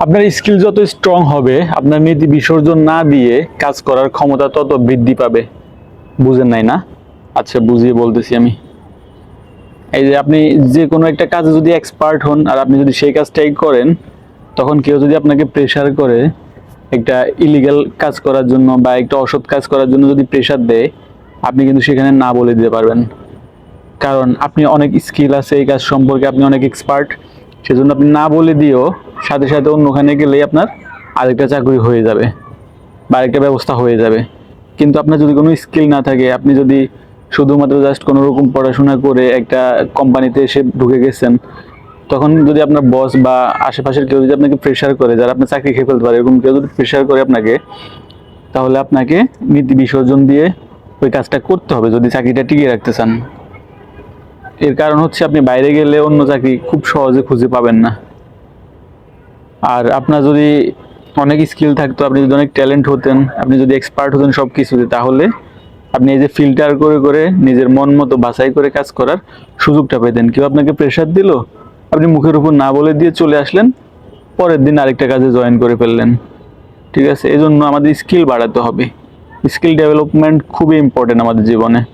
আপনার স্কিল যত স্ট্রং হবে, আপনার নীতি বিসর্জন না দিয়ে কাজ করার ক্ষমতা তত বৃদ্ধি পাবে। বুঝেন নাই না? আচ্ছা, বুঝিয়ে বলতেছি আমি। এই যে আপনি যে কোনো একটা কাজে যদি এক্সপার্ট হন আর আপনি যদি সেই কাজটাই করেন, তখন কেউ যদি আপনাকে প্রেশার করে একটা ইলিগাল কাজ করার জন্য বা একটা অসৎ কাজ করার জন্য যদি প্রেশার দেয়, আপনি কিন্তু সেখানে না বলে দিতে পারবেন। কারণ আপনি অনেক স্কিল আছে এই কাজ সম্পর্কে, আপনি অনেক এক্সপার্ট, সেজন্য আপনি না বলে দিয়েও সাথে সাথে অন্যখানে গেলেই আপনার আরেকটা চাকরি হয়ে যাবে বা আরেকটা ব্যবস্থা হয়ে যাবে। কিন্তু আপনার যদি কোনো স্কিল না থাকে, আপনি যদি শুধুমাত্র জাস্ট কোনো রকম পড়াশোনা করে একটা কোম্পানিতে এসে ঢুকে গেছেন, তখন যদি আপনার বস বা আশেপাশের কেউ যদি আপনাকে প্রেশার করে, যারা আপনার চাকরি খেয়ে ফেলতে পারে, এরকম কেউ যদি প্রেশার করে আপনাকে, তাহলে আপনাকে নীতি বিসর্জন দিয়ে ওই কাজটা করতে হবে যদি চাকরিটা টিকিয়ে রাখতে চান। এর কারণ হচ্ছে আপনি বাইরে গেলে অন্য চাকরি খুব সহজে খুঁজে পাবেন না। আর আপনার যদি অনেক স্কিল থাকতো, আপনি যদি অনেক ট্যালেন্ট হতেন, আপনি যদি এক্সপার্ট হতেন সব কিছুতে, তাহলে আপনি এই যে ফিল্টার করে করে নিজের মন মতো বাছাই করে কাজ করার সুযোগটা পেতেন। কেউ আপনাকে প্রেশার দিল, আপনি মুখের উপর না বলে দিয়ে চলে আসলেন, পরের দিন আরেকটা কাজে জয়েন করে ফেললেন। ঠিক আছে? এই জন্য আমাদের স্কিল বাড়াতে হবে। স্কিল ডেভেলপমেন্ট খুবই ইম্পর্টেন্ট আমাদের জীবনে।